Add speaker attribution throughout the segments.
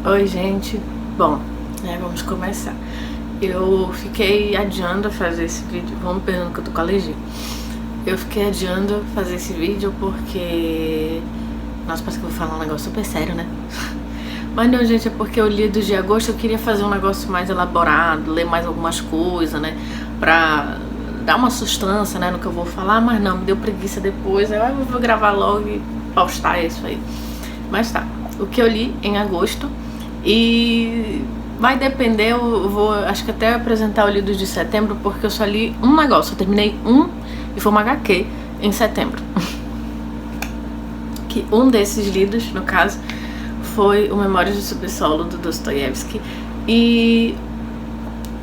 Speaker 1: Oi, gente. Bom, vamos começar. Eu fiquei adiando fazer esse vídeo. Vamos perguntando que eu tô com alergia. Eu fiquei adiando fazer esse vídeo porque... Nossa, parece que eu vou falar um negócio super sério, né? Mas não, gente, é porque eu li de agosto. Eu queria fazer um negócio mais elaborado, ler mais algumas coisas, né? Pra dar uma sustância, né, no que eu vou falar. Mas não, me deu preguiça depois. Aí eu vou gravar logo e postar isso aí. Mas tá, o que eu li em agosto. E vai depender, eu vou, acho que até apresentar o livro de setembro, porque eu só li um negócio, eu terminei e foi uma HQ em setembro. Que um desses lidos, no caso, foi o Memórias do Subsolo, do Dostoiévski. E,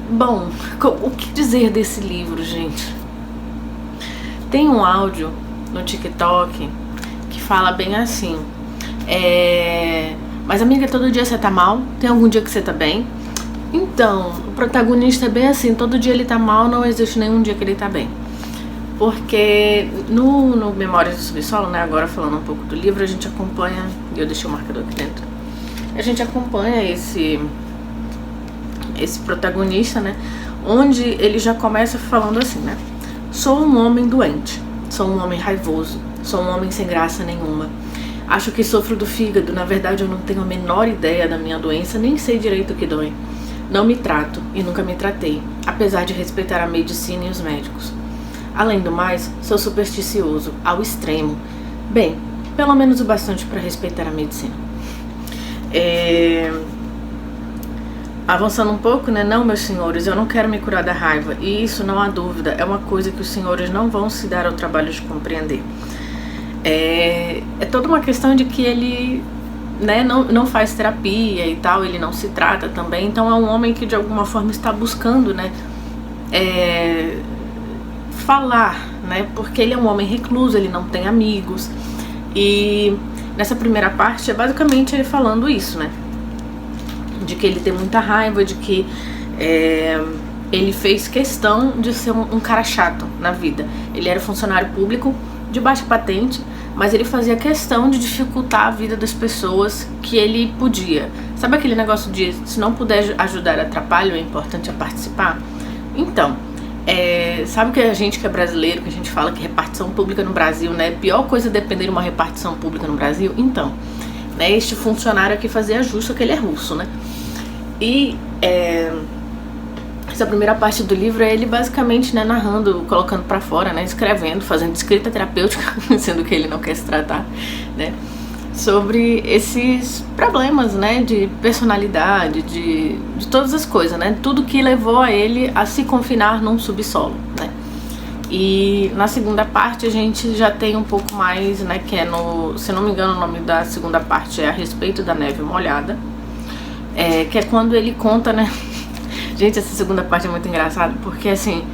Speaker 1: bom, o que dizer desse livro, gente? Tem um áudio no TikTok que fala bem assim, mas amiga, todo dia você tá mal? Tem algum dia que você tá bem? Então, o protagonista é bem assim, todo dia ele tá mal, não existe nenhum dia que ele tá bem. Porque no Memórias do Subsolo, né, agora falando um pouco do livro, a gente acompanha, e eu deixei o marcador aqui dentro, a gente acompanha esse protagonista, né, onde ele já começa falando assim, né, sou um homem doente, sou um homem raivoso, sou um homem sem graça nenhuma. Acho que sofro do fígado, na verdade eu não tenho a menor ideia da minha doença, nem sei direito o que dói. Não me trato e nunca me tratei, apesar de respeitar a medicina e os médicos. Além do mais, sou supersticioso, ao extremo. Bem, pelo menos o bastante para respeitar a medicina. Avançando um pouco, né? Não, meus senhores, eu não quero me curar da raiva, e isso não há dúvida, é uma coisa que os senhores não vão se dar ao trabalho de compreender. É toda uma questão de que ele, né, não faz terapia e tal, ele não se trata também, então é um homem que de alguma forma está buscando, né, falar, né, porque ele é um homem recluso, ele não tem amigos, e nessa primeira parte é basicamente ele falando isso, né, de que ele tem muita raiva, de que ele fez questão de ser um cara chato na vida. Ele era funcionário público de baixa patente, mas ele fazia questão de dificultar a vida das pessoas que ele podia. Sabe aquele negócio de se não puder ajudar, atrapalha, o importante é participar? Então, sabe que a gente que é brasileiro, que a gente fala que repartição pública no Brasil, né, pior coisa é depender de uma repartição pública no Brasil? Então, né, este funcionário aqui fazia justo que ele é russo, né? E essa primeira parte do livro é ele basicamente, né, narrando, colocando pra fora, né, escrevendo, fazendo escrita terapêutica, sendo que ele não quer se tratar, né, sobre esses problemas, né, de personalidade, de todas as coisas, né, tudo que levou a ele a se confinar num subsolo, né. E na segunda parte a gente já tem um pouco mais, né, que é se não me engano o nome da segunda parte é A Respeito da Neve Molhada, que é quando ele conta, né. Gente, essa segunda parte é muito engraçada, porque assim,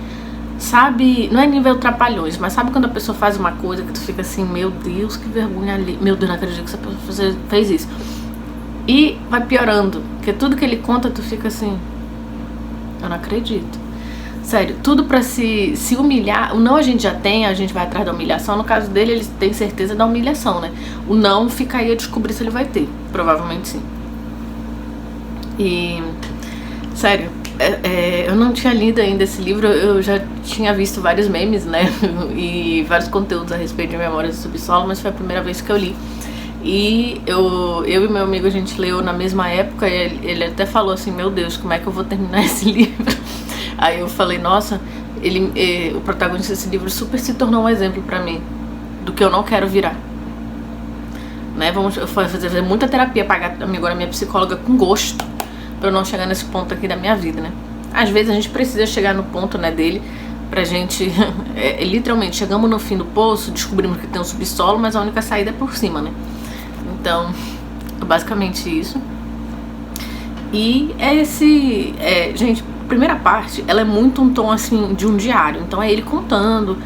Speaker 1: sabe, não é nível Trapalhões, mas sabe quando a pessoa faz uma coisa que tu fica assim, meu Deus, que vergonha ali, meu Deus, não acredito que essa pessoa fez isso. E vai piorando, porque tudo que ele conta tu fica assim, eu não acredito. Sério, tudo pra se humilhar. O não a gente já tem, a gente vai atrás da humilhação. No caso dele, ele tem certeza da humilhação, né? O não fica aí a descobrir se ele vai ter, provavelmente sim. E, sério, eu não tinha lido ainda esse livro, eu já tinha visto vários memes, né, e vários conteúdos a respeito de Memórias do Subsolo, mas foi a primeira vez que eu li. E eu e meu amigo, a gente leu na mesma época, e ele até falou assim, meu Deus, como é que eu vou terminar esse livro? Aí eu falei, nossa, o protagonista desse livro super se tornou um exemplo pra mim, do que eu não quero virar. Né, eu fazer muita terapia, pagar agora minha psicóloga com gosto, pra eu não chegar nesse ponto aqui da minha vida, né? Às vezes a gente precisa chegar no ponto, né, dele, pra gente, literalmente, chegamos no fim do poço, descobrimos que tem um subsolo, mas a única saída é por cima, né? Então, é basicamente isso. E gente, a primeira parte, ela é muito um tom, assim, de um diário. Então é ele contando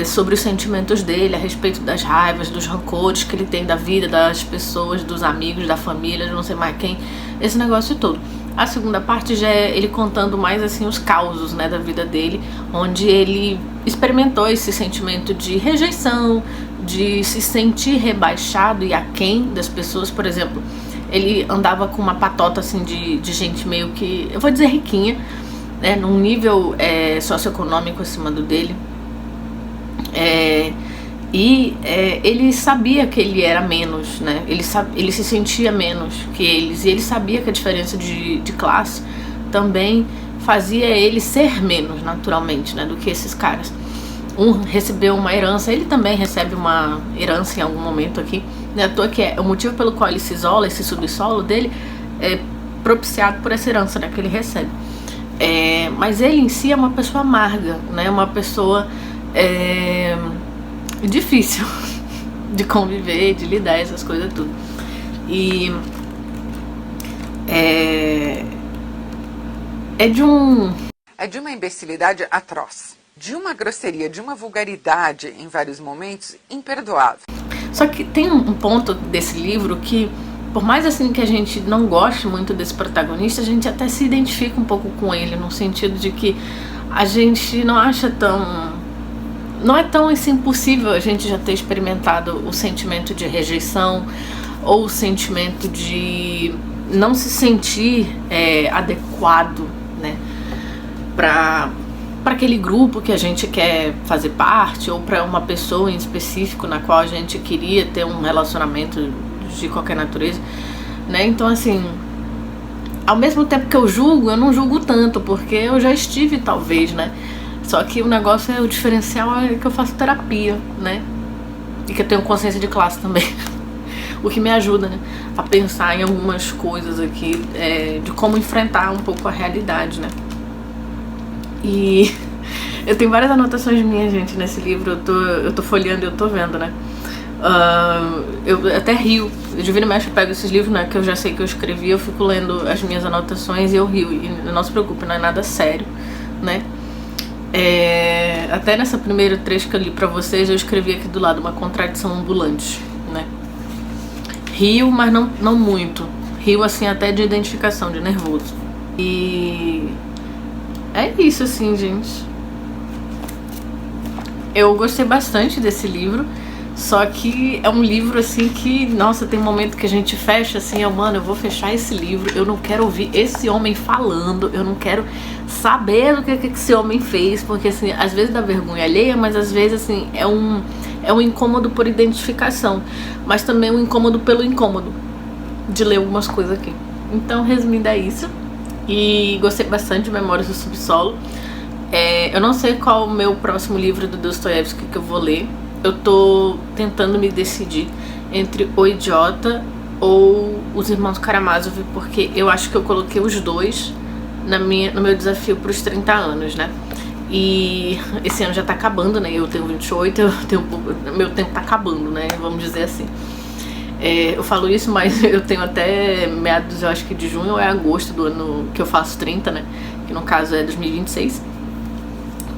Speaker 1: sobre os sentimentos dele, a respeito das raivas, dos rancores que ele tem da vida, das pessoas, dos amigos, da família, de não sei mais quem, esse negócio todo. A segunda parte já é ele contando mais assim os causos, né, da vida dele, onde ele experimentou esse sentimento de rejeição, de se sentir rebaixado e aquém das pessoas. Por exemplo, ele andava com uma patota assim de gente meio que, eu vou dizer riquinha, né, num nível socioeconômico acima do dele. Ele sabia que ele era menos, né? Ele se sentia menos que eles, e ele sabia que a diferença de classe também fazia ele ser menos naturalmente, né, do que esses caras. Um recebeu uma herança, ele também recebe uma herança em algum momento aqui, né? À toa que o motivo pelo qual ele se isola, esse subsolo dele, é propiciado por essa herança, né, que ele recebe. Mas ele em si é uma pessoa amarga, né? Uma pessoa difícil de conviver, de lidar, essas coisas tudo. E é de uma
Speaker 2: imbecilidade atroz, de uma grosseria, de uma vulgaridade em vários momentos imperdoável.
Speaker 1: Só que tem um ponto desse livro que, por mais assim que a gente não goste muito desse protagonista, a gente até se identifica um pouco com ele, no sentido de que a gente não acha não é tão assim, impossível a gente já ter experimentado o sentimento de rejeição ou o sentimento de não se sentir adequado, né, para aquele grupo que a gente quer fazer parte, ou para uma pessoa em específico na qual a gente queria ter um relacionamento de qualquer natureza, né? Então, assim, ao mesmo tempo que eu julgo, eu não julgo tanto, porque eu já estive, talvez, né? Só que o negócio o diferencial é que eu faço terapia, né? E que eu tenho consciência de classe também. O que me ajuda, né, a pensar em algumas coisas aqui, de como enfrentar um pouco a realidade, né? E eu tenho várias anotações minhas, gente, nesse livro. Eu tô folheando e eu tô vendo, né? Eu até rio. Eu de vira e mexe, eu pego esses livros, né, que eu já sei que eu escrevi, eu fico lendo as minhas anotações e eu rio. E não se preocupe, não é nada sério, né? Até nessa primeiro trecho que eu li pra vocês, eu escrevi aqui do lado uma contradição ambulante, né? Rio, mas não muito. Rio, assim, até de identificação, de nervoso. E é isso, assim, gente. Eu gostei bastante desse livro. Só que é um livro, assim, que, nossa, tem um momento que a gente fecha, assim, mano, eu vou fechar esse livro, eu não quero ouvir esse homem falando, eu não quero saber o que esse homem fez, porque, assim, às vezes dá vergonha alheia, mas às vezes, assim, é um incômodo por identificação, mas também um incômodo pelo incômodo de ler algumas coisas aqui. Então, resumindo, é isso. E gostei bastante de Memórias do Subsolo. Eu não sei qual o meu próximo livro do Dostoiévski que eu vou ler. Eu tô tentando me decidir entre O Idiota ou Os Irmãos Karamazov, porque eu acho que eu coloquei os dois no meu desafio para os 30 anos, né? E esse ano já tá acabando, né? Eu tenho 28, meu tempo tá acabando, né? Vamos dizer assim. Eu falo isso, mas eu tenho até meados, eu acho que de junho ou agosto do ano que eu faço 30, né? Que no caso é 2026.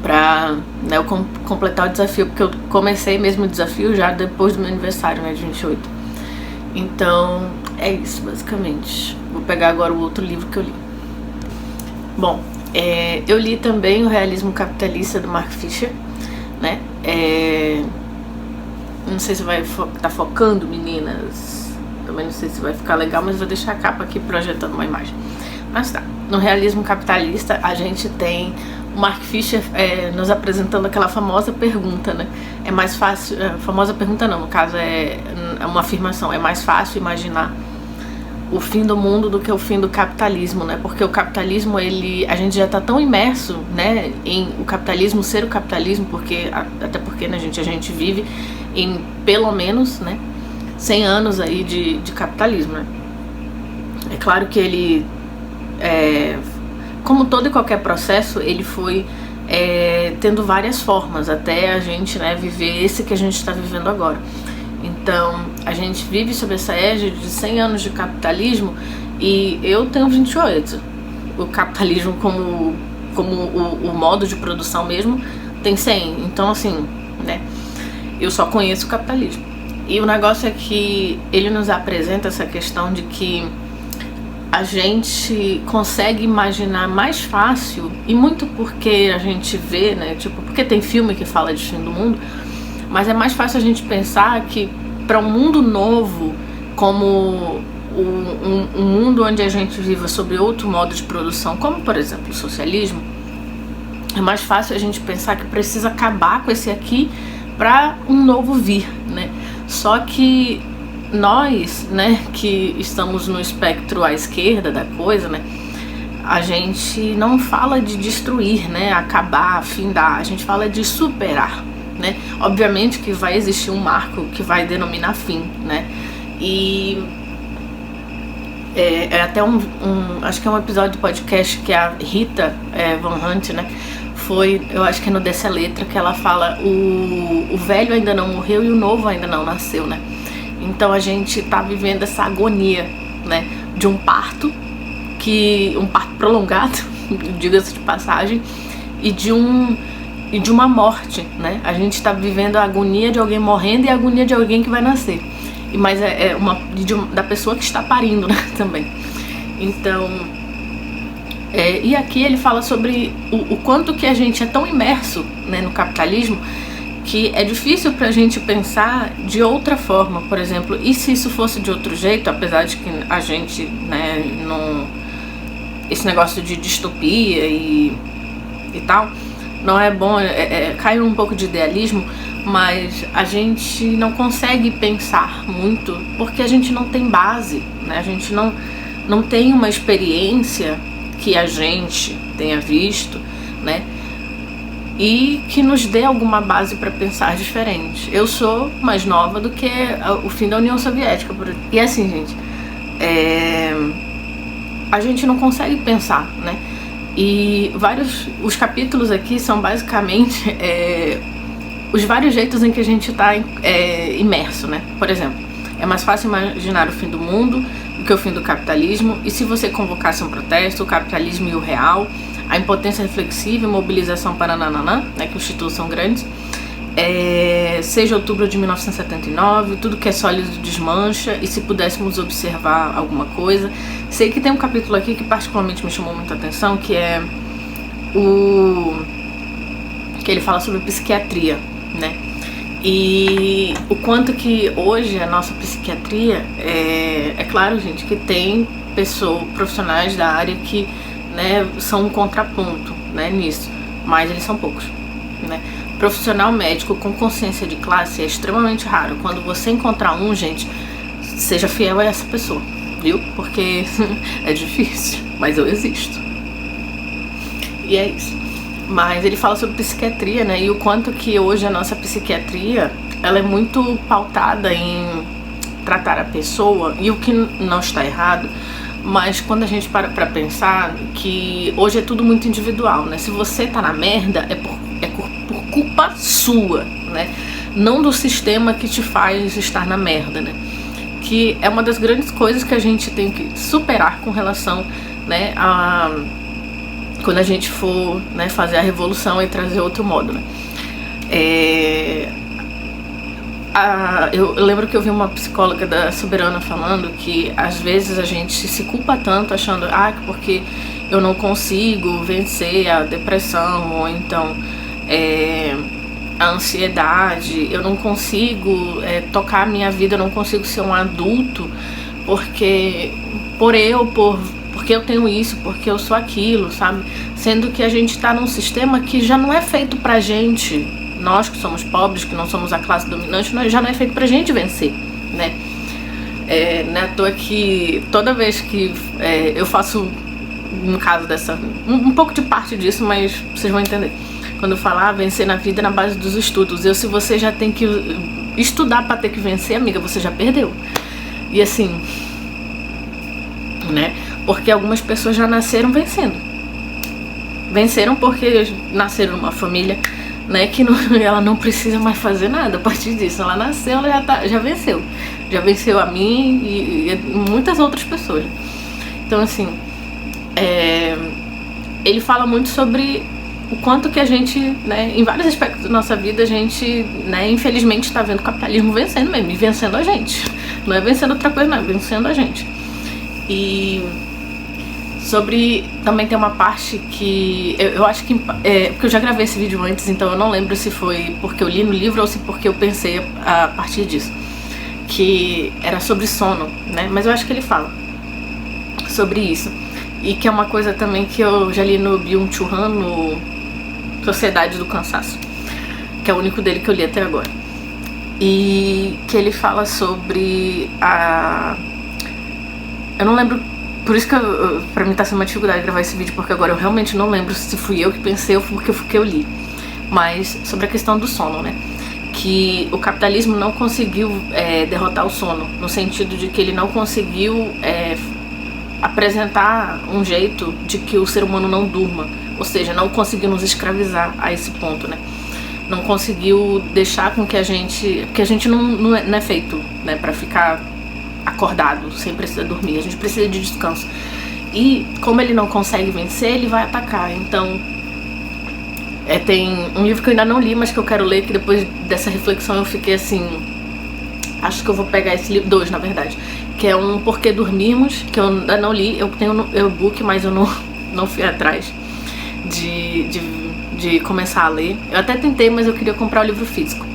Speaker 1: Pra, né, eu completar o desafio, porque eu comecei mesmo o desafio já depois do meu aniversário, né, de 28. Então, é isso, basicamente. Vou pegar agora o outro livro que eu li. Bom, eu li também O Realismo Capitalista, do Mark Fisher, né? Não sei se vai tá focando, meninas. Também não sei se vai ficar legal, mas vou deixar a capa aqui projetando uma imagem. Mas tá, no Realismo Capitalista a gente tem o Mark Fisher nos apresentando aquela famosa pergunta, né? É mais fácil, famosa pergunta não, no caso é uma afirmação, é mais fácil imaginar o fim do mundo do que o fim do capitalismo, né? Porque o capitalismo, a gente já tá tão imerso, né, em o capitalismo ser o capitalismo, até porque, né, a gente vive em pelo menos, né, 100 anos aí de capitalismo, né? É claro que ele, como todo e qualquer processo, ele foi tendo várias formas até a gente, né, viver esse que a gente está vivendo agora. Então, a gente vive sob essa égide de 100 anos de capitalismo e eu tenho 28. O capitalismo como o modo de produção mesmo tem 100. Então, assim, né, eu só conheço o capitalismo. E o negócio é que ele nos apresenta essa questão de que a gente consegue imaginar mais fácil, e muito porque a gente vê, né, tipo, porque tem filme que fala de fim do mundo, mas é mais fácil a gente pensar que para um mundo novo, como um mundo onde a gente viva sob outro modo de produção, como por exemplo o socialismo, é mais fácil a gente pensar que precisa acabar com esse aqui para um novo vir, né? Só que nós, né, que estamos no espectro à esquerda da coisa, né, a gente não fala de destruir, né, acabar, findar, a gente fala de superar, né? Obviamente que vai existir um marco que vai denominar fim, né? E é até acho que é um episódio do podcast que a Rita Von Hunt, né, eu acho que é no Dessa Letra, que ela fala o velho ainda não morreu e o novo ainda não nasceu, né? Então a gente tá vivendo essa agonia, né, de um parto prolongado, diga-se de passagem, e de uma morte, né? A gente tá vivendo a agonia de alguém morrendo e a agonia de alguém que vai nascer. Mas da pessoa que está parindo, né, também. Então, e aqui ele fala sobre o quanto que a gente é tão imerso, né, no capitalismo, que é difícil pra gente pensar de outra forma. Por exemplo, e se isso fosse de outro jeito, apesar de que a gente, né, esse negócio de distopia e tal, não é bom, cai um pouco de idealismo, mas a gente não consegue pensar muito porque a gente não tem base, né? A gente não tem uma experiência que a gente tenha visto, né, e que nos dê alguma base para pensar diferente. Eu sou mais nova do que o fim da União Soviética, e assim, gente, a gente não consegue pensar, né? E os capítulos aqui são basicamente os vários jeitos em que a gente está imerso, né? Por exemplo, é mais fácil imaginar o fim do mundo do que o fim do capitalismo, e se você convocasse um protesto, o capitalismo e o real, a impotência reflexiva e mobilização para nananã, né, que os títulos são grandes, 6 de outubro de 1979, tudo que é sólido desmancha, e se pudéssemos observar alguma coisa. Sei que tem um capítulo aqui que particularmente me chamou muita atenção, que é que ele fala sobre psiquiatria, né? E o quanto que hoje a nossa psiquiatria, é claro, gente, que tem profissionais da área que, né, são um contraponto, né, nisso, mas eles são poucos, né? Profissional médico com consciência de classe é extremamente raro. Quando você encontrar um, gente, seja fiel a essa pessoa, viu? Porque é difícil, mas eu existo. E é isso. Mas ele fala sobre psiquiatria, né? E o quanto que hoje a nossa psiquiatria, ela é muito pautada em tratar a pessoa, e o que não está errado, mas quando a gente para pra pensar que hoje é tudo muito individual, né? Se você tá na merda, é por culpa sua, né? Não do sistema que te faz estar na merda, né? Que é uma das grandes coisas que a gente tem que superar com relação, né, quando a gente for, né, fazer a revolução e trazer outro modo, né? Eu lembro que eu vi uma psicóloga da Soberana falando que às vezes a gente se culpa tanto achando porque eu não consigo vencer a depressão, ou então a ansiedade, eu não consigo tocar a minha vida, eu não consigo ser um adulto porque eu tenho isso, porque eu sou aquilo, sabe? Sendo que a gente tá num sistema que já não é feito pra gente, nós que somos pobres, que não somos a classe dominante, já não é feito pra gente vencer, né? Não é à toa que toda vez que eu faço, no caso dessa, um pouco de parte disso, mas vocês vão entender. Quando eu falar vencer na vida na base dos estudos, se você já tem que estudar pra ter que vencer, amiga, você já perdeu. E assim, né? Porque algumas pessoas já nasceram vencendo. Venceram porque nasceram numa família, né, que ela não precisa mais fazer nada a partir disso. Ela nasceu, ela já venceu. Já venceu a mim e muitas outras pessoas. Então, assim, ele fala muito sobre o quanto que a gente, né, em vários aspectos da nossa vida, a gente, né, infelizmente está vendo o capitalismo vencendo mesmo, e vencendo a gente. Não é vencendo outra coisa, não, é vencendo a gente. E também tem uma parte que eu acho que porque eu já gravei esse vídeo antes, então eu não lembro se foi porque eu li no livro ou se porque eu pensei a partir disso, que era sobre sono, né? Mas eu acho que ele fala sobre isso. E que é uma coisa também que eu já li no Byung-Chul Han, no Sociedade do Cansaço, que é o único dele que eu li até agora. E que ele fala sobre eu não lembro, por isso que pra mim tá sendo uma dificuldade gravar esse vídeo, porque agora eu realmente não lembro se fui eu que pensei ou porque eu li. Mas sobre a questão do sono, né? Que o capitalismo não conseguiu derrotar o sono, no sentido de que ele não conseguiu apresentar um jeito de que o ser humano não durma, ou seja, não conseguiu nos escravizar a esse ponto, né? Não conseguiu deixar com que a gente não é feito, né, pra ficar acordado sem precisar dormir, a gente precisa de descanso. E como ele não consegue vencer, ele vai atacar. Então tem um livro que eu ainda não li, mas que eu quero ler, que depois dessa reflexão eu fiquei assim, acho que eu vou pegar esse livro, 2 na verdade, que é um Porquê Dormirmos, que eu ainda não li, eu tenho no e-book, mas eu não fui atrás de começar a ler. Eu até tentei, mas eu queria comprar o livro físico.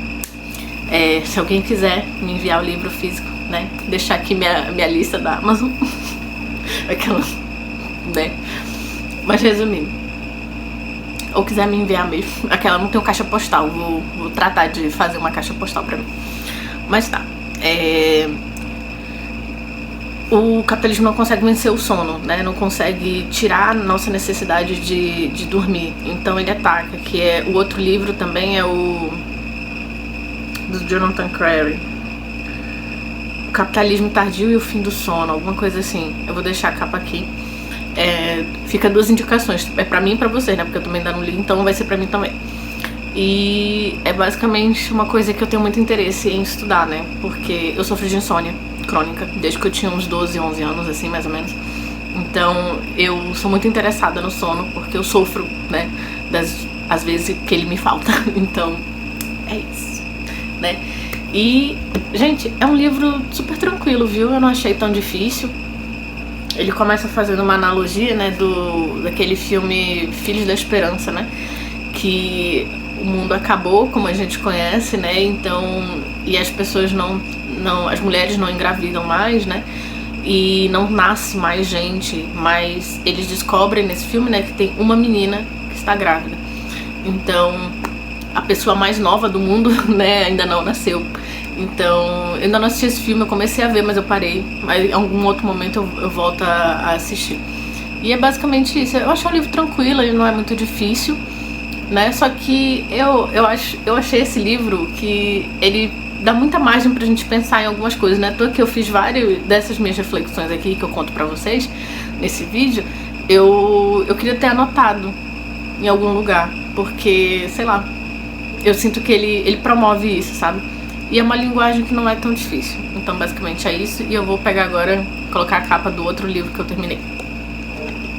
Speaker 1: Se alguém quiser me enviar o livro físico, né, deixar aqui minha lista da Amazon, aquela, né, mas resumindo, ou quiser me enviar mesmo, aquela não tem caixa postal, vou tratar de fazer uma caixa postal pra mim. Mas tá, o capitalismo não consegue vencer o sono, né? Não consegue tirar a nossa necessidade de dormir. Então ele ataca, que é o outro livro também, é o do Jonathan Crary, O Capitalismo Tardio e o Fim do Sono, alguma coisa assim. Eu vou deixar a capa aqui. Fica 2 indicações, é pra mim e pra vocês, né? Porque eu também ainda não li, então vai ser pra mim também. E é basicamente uma coisa que eu tenho muito interesse em estudar, né? Porque eu sofro de insônia crônica desde que eu tinha uns 12, 11 anos, assim, mais ou menos. Então eu sou muito interessada no sono, porque eu sofro, né, às vezes que ele me falta. Então é isso, né? E, gente, é um livro super tranquilo, viu? Eu não achei tão difícil. Ele começa fazendo uma analogia, né, daquele filme Filhos da Esperança, né? Que o mundo acabou, como a gente conhece, né? Então, e as pessoas as mulheres não engravidam mais, né? E não nasce mais gente, mas eles descobrem nesse filme, né, que tem uma menina que está grávida. Então, a pessoa mais nova do mundo, né, ainda não nasceu. Então, eu ainda não assisti esse filme, eu comecei a ver, mas eu parei. Mas em algum outro momento eu volto a assistir. E é basicamente isso. Eu achei um livro tranquilo, ele não é muito difícil, né? Só que eu achei esse livro que ele dá muita margem pra gente pensar em algumas coisas, né? À toa que eu fiz várias dessas minhas reflexões aqui, que eu conto pra vocês nesse vídeo, eu queria ter anotado em algum lugar, porque, sei lá, eu sinto que ele promove isso, sabe? E é uma linguagem que não é tão difícil. Então basicamente é isso. E eu vou pegar agora, colocar a capa do outro livro que eu terminei.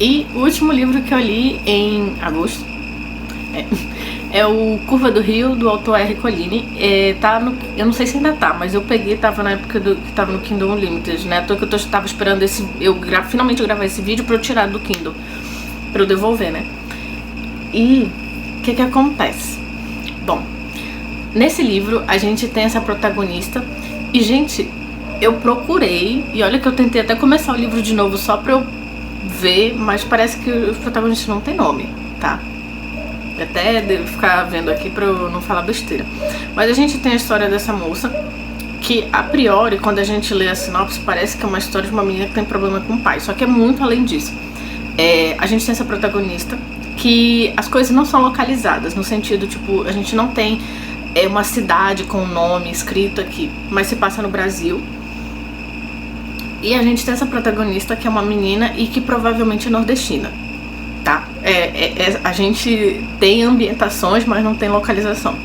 Speaker 1: E o último livro que eu li em agosto é o Curva do Rio, do autor R. Colline. Eu não sei se ainda tá, mas eu peguei, tava na época que tava no Kindle Unlimited, né? À toa que eu tava esperando finalmente gravar esse vídeo pra eu tirar do Kindle, pra eu devolver, né? E o que acontece? Bom, nesse livro a gente tem essa protagonista e, gente, eu procurei, e olha que eu tentei até começar o livro de novo só pra eu ver, mas parece que os protagonistas não tem nome, tá? Até devo ficar vendo aqui pra eu não falar besteira. Mas a gente tem a história dessa moça que, a priori, quando a gente lê a sinopse, parece que é uma história de uma menina que tem problema com o pai. Só que é muito além disso. A gente tem essa protagonista que as coisas não são localizadas, no sentido, tipo, a gente não tem uma cidade com um nome escrito aqui, mas se passa no Brasil. E a gente tem essa protagonista que é uma menina e que provavelmente é nordestina, tá? A gente tem ambientações, mas não tem localização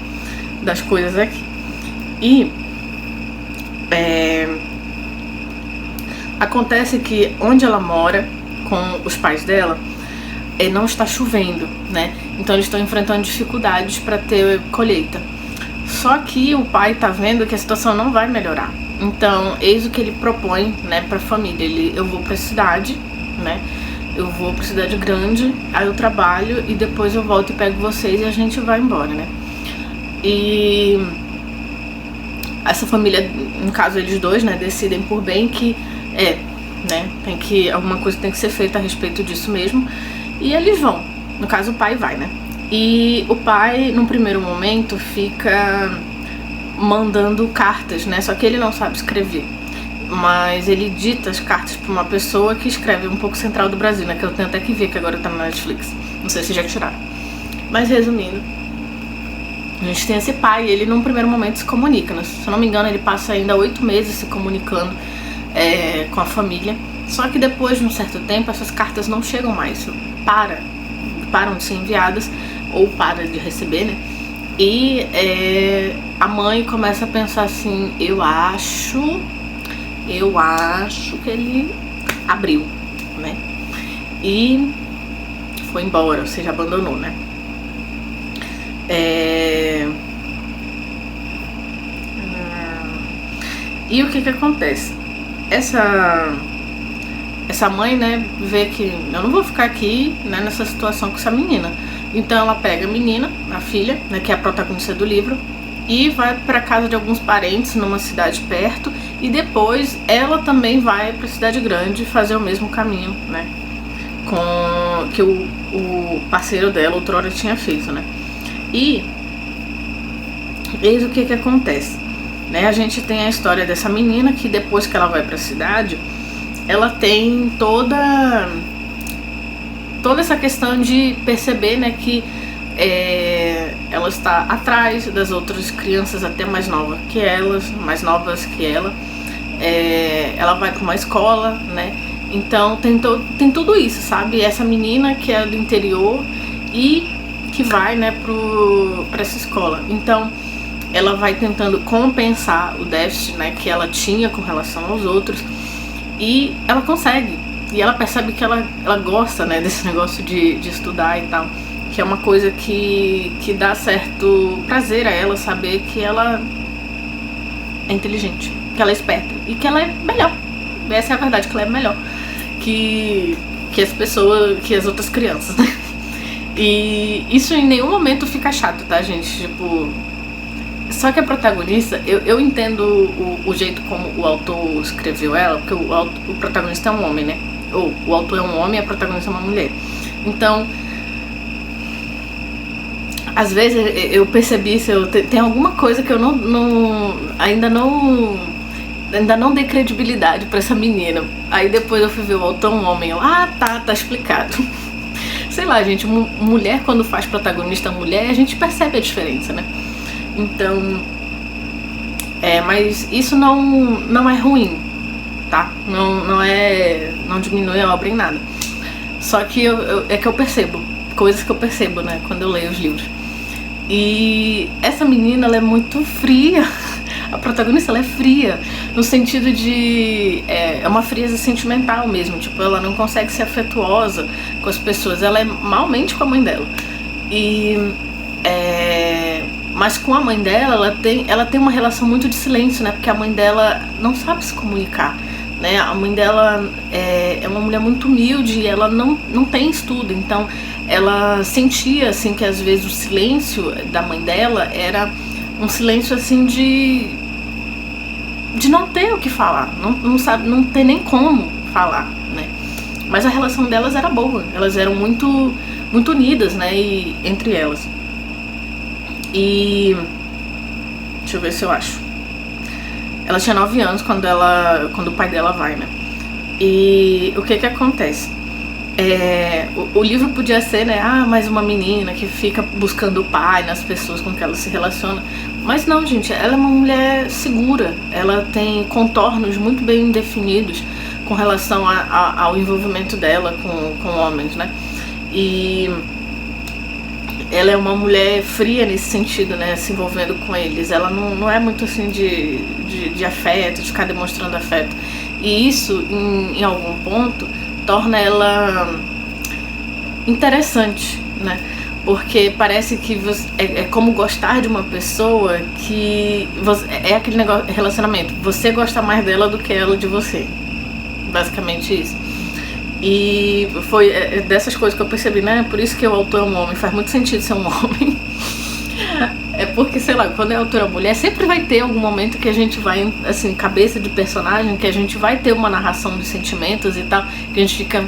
Speaker 1: das coisas aqui. E acontece que onde ela mora com os pais dela não está chovendo, né? Então eles estão enfrentando dificuldades para ter colheita. Só que o pai tá vendo que a situação não vai melhorar. Então, eis o que ele propõe, né, pra família. Eu vou pra cidade, né? Eu vou pra cidade grande, aí eu trabalho e depois eu volto e pego vocês e a gente vai embora, né? E essa família, no caso eles dois, né, decidem por bem que né, alguma coisa tem que ser feita a respeito disso mesmo, e eles vão. No caso o pai vai, né? E o pai, num primeiro momento, fica mandando cartas, né? Só que ele não sabe escrever, mas ele dita as cartas para uma pessoa que escreve um pouco Central do Brasil, né? Que eu tenho até que ver, que agora tá na Netflix. Não sei se já tiraram. Mas resumindo, a gente tem esse pai, e ele num primeiro momento se comunica, né? Se eu não me engano, ele passa ainda 8 meses se comunicando com a família. Só que depois de um certo tempo, essas cartas não chegam mais, param de ser enviadas, ou para de receber, né? E a mãe começa a pensar assim, eu acho que ele abriu, né? E foi embora, ou seja, abandonou, né? E o que acontece? Essa mãe, né, vê que eu não vou ficar aqui, né, nessa situação com essa menina. Então ela pega a menina, a filha, né, que é a protagonista do livro, e vai para casa de alguns parentes numa cidade perto, e depois ela também vai para a cidade grande fazer o mesmo caminho, né, com que o parceiro dela outrora tinha feito, né. E eis o que acontece, né? A gente tem a história dessa menina que depois que ela vai para a cidade, ela tem toda essa questão de perceber, né, que ela está atrás das outras crianças até mais novas que ela. Ela vai para uma escola, né? Então tem tudo isso, sabe? Essa menina que é do interior e que vai, né, para essa escola. Então ela vai tentando compensar o déficit, né, que ela tinha com relação aos outros, e ela consegue. E ela percebe que ela gosta, né, desse negócio de estudar e tal, que é uma coisa que dá certo prazer a ela saber que ela é inteligente, que ela é esperta e que ela é melhor. Essa é a verdade, que ela é melhor que as pessoas, que as outras crianças, né? E isso em nenhum momento fica chato, tá, gente? Tipo, só que a protagonista, eu entendo o jeito como o autor escreveu ela, porque o protagonista é um homem, né? Ou o autor é um homem e a protagonista é uma mulher. Então, às vezes eu percebi se tem alguma coisa que eu ainda não dei credibilidade pra essa menina. Aí depois eu fui ver o autor um homem, tá explicado. Sei lá, gente, mulher quando faz protagonista mulher, a gente percebe a diferença, né? Então, mas isso não é ruim, tá? Não diminui a obra em nada. Só que é que eu percebo, coisas que eu percebo, né, quando eu leio os livros. E essa menina, ela é muito fria. A protagonista, ela é fria, no sentido de... É uma frieza sentimental mesmo. Tipo, ela não consegue ser afetuosa com as pessoas. Ela é malmente com a mãe dela. Mas com a mãe dela, ela tem uma relação muito de silêncio, né? Porque a mãe dela não sabe se comunicar, né? A mãe dela é uma mulher muito humilde e ela não tem estudo. Então, ela sentia, assim, que às vezes o silêncio da mãe dela era um silêncio, assim, de não ter o que falar, não ter nem como falar, né? Mas a relação delas era boa, elas eram muito, muito unidas, né? E entre elas. E deixa eu ver se eu acho. Ela tinha 9 anos quando o pai dela vai, né? E o que acontece? O livro podia ser, né, mais uma menina que fica buscando o pai nas pessoas com que ela se relaciona. Mas não, gente, ela é uma mulher segura. Ela tem contornos muito bem definidos com relação ao envolvimento dela com homens, né? E ela é uma mulher fria nesse sentido, né, se envolvendo com eles. Ela não é muito assim de afeto, de ficar demonstrando afeto. E isso, em algum ponto, torna ela interessante, né? Porque parece que é como gostar de uma pessoa que é aquele negócio, relacionamento. Você gosta mais dela do que ela de você. Basicamente isso. E foi dessas coisas que eu percebi, né? Por isso que o autor é um homem. Faz muito sentido ser um homem. Porque, sei lá, quando é autora mulher, sempre vai ter algum momento que a gente vai, assim, cabeça de personagem, que a gente vai ter uma narração de sentimentos e tal, que a gente fica,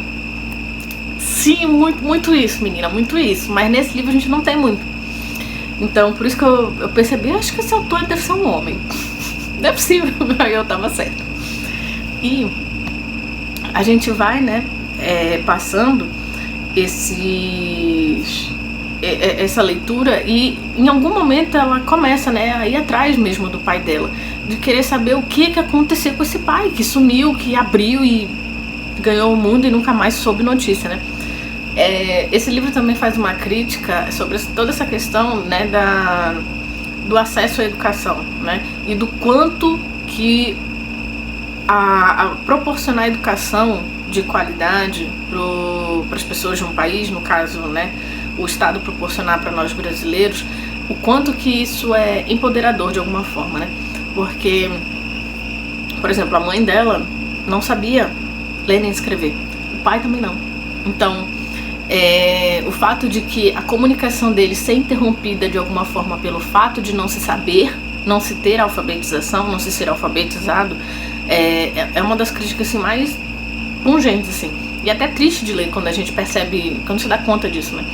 Speaker 1: sim, muito isso, menina, muito isso. Mas nesse livro a gente não tem muito. Então, por isso que eu percebi, acho que esse autor deve ser um homem. Não é possível, aí eu tava certa. E a gente vai, né, passando essa leitura, e em algum momento ela começa, né, a ir atrás mesmo do pai dela, de querer saber o que aconteceu com esse pai, que sumiu, que abriu e ganhou o mundo e nunca mais soube notícia, né. Esse livro também faz uma crítica sobre toda essa questão, né, do acesso à educação, né, e do quanto que a proporcionar educação de qualidade para as pessoas de um país, no caso, né, o Estado proporcionar para nós brasileiros, o quanto que isso é empoderador de alguma forma, né? Porque, por exemplo, a mãe dela não sabia ler nem escrever, o pai também não. Então, o fato de que a comunicação deles ser interrompida de alguma forma pelo fato de não se saber, não se ter alfabetização, não se ser alfabetizado, é uma das críticas assim, mais pungentes, assim. E até triste de ler quando a gente percebe, quando se dá conta disso, né?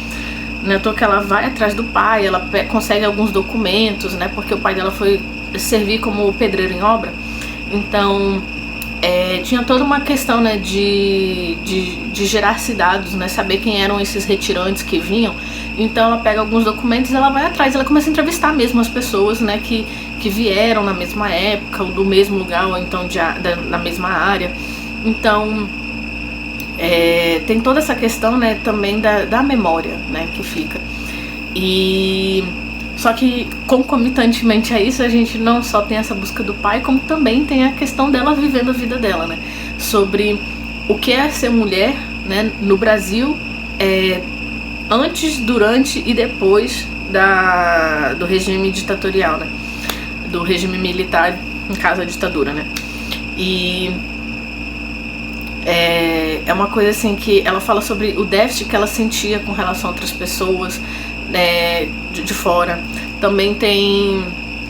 Speaker 1: Não é à toa que ela vai atrás do pai, ela consegue alguns documentos, né? Porque o pai dela foi servir como pedreiro em obra. Então, tinha toda uma questão, né, de gerar-se dados, né? Saber quem eram esses retirantes que vinham. Então ela pega alguns documentos e ela vai atrás, ela começa a entrevistar mesmo as pessoas, né, que vieram na mesma época, ou do mesmo lugar, ou então na mesma área. Então, tem toda essa questão, né, também da memória, né, que fica. E só que concomitantemente a isso, a gente não só tem essa busca do pai, como também tem a questão dela vivendo a vida dela, né, sobre o que é ser mulher, né, no Brasil, antes, durante e depois do regime ditatorial, né, do regime militar, no caso a ditadura, né. E é uma coisa assim que ela fala sobre o déficit que ela sentia com relação a outras pessoas, né, de fora. Também tem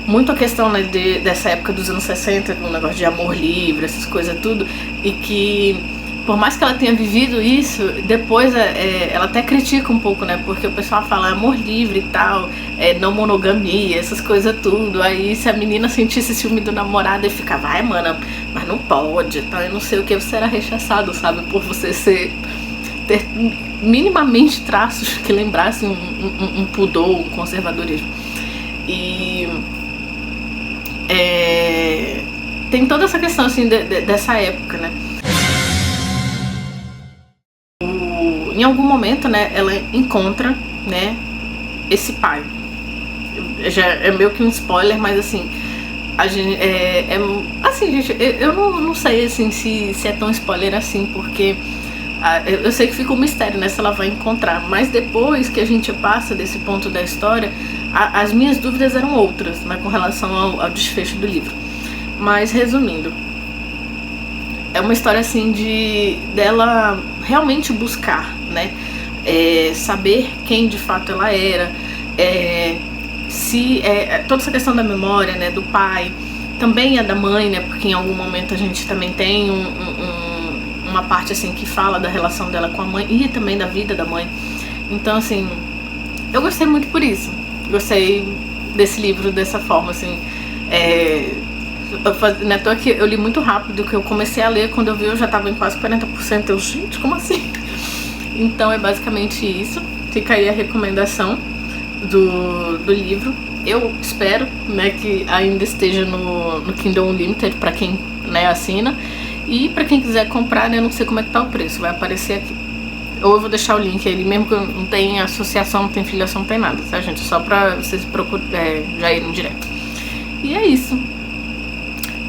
Speaker 1: muito a questão, né, dessa época dos anos 60, com o negócio de amor livre, essas coisas tudo, e que por mais que ela tenha vivido isso, depois ela até critica um pouco, né, porque o pessoal fala amor livre e tal, não monogamia, essas coisas tudo. Aí se a menina sentisse ciúme do namorado e ficava, ai mano, mas não pode, tá? Eu não sei o que, você era rechaçado, sabe, por você ter minimamente traços que lembrassem um pudor, um conservadorismo. E tem toda essa questão assim dessa época, né. Em algum momento, né, ela encontra, né, esse pai. Já é meio que um spoiler, mas assim, a gente, assim, gente, eu não sei assim, se é tão spoiler assim, porque eu sei que fica um mistério, né, se ela vai encontrar, mas depois que a gente passa desse ponto da história, as minhas dúvidas eram outras, né, com relação ao desfecho do livro. Mas resumindo, é uma história assim dela realmente buscar, né, saber quem de fato ela era, toda essa questão da memória, né, do pai, também a da mãe, né, porque em algum momento a gente também tem uma parte assim que fala da relação dela com a mãe e também da vida da mãe. Então assim, eu gostei muito por isso, gostei desse livro dessa forma, assim, não é à toa que eu li muito rápido, que eu comecei a ler, quando eu vi eu já tava em quase 40%, eu, gente, como assim? Então é basicamente isso, fica aí a recomendação do livro. Eu espero, né, que ainda esteja no Kindle Unlimited para quem, né, assina, e para quem quiser comprar, né, eu não sei como é que tá o preço, vai aparecer aqui. Ou eu vou deixar o link aí, mesmo que não tem associação, não tem filiação, não tem nada, tá, gente? Só pra vocês já irem direto. E é isso.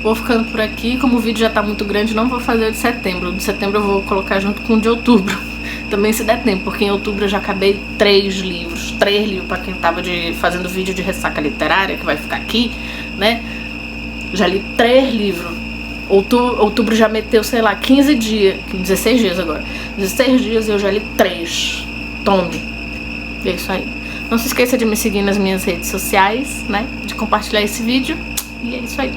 Speaker 1: Vou ficando por aqui, como o vídeo já tá muito grande, não vou fazer o de setembro. O de setembro eu vou colocar junto com o de outubro. Também se der tempo, porque em outubro eu já acabei 3 livros pra quem tava fazendo vídeo de ressaca literária, que vai ficar aqui, né? Já li 3 livros. Outubro já meteu, sei lá, 15 dias, 16 dias agora. 16 dias eu já li 3. Tome. É isso aí. Não se esqueça de me seguir nas minhas redes sociais, né? De compartilhar esse vídeo. E é isso aí.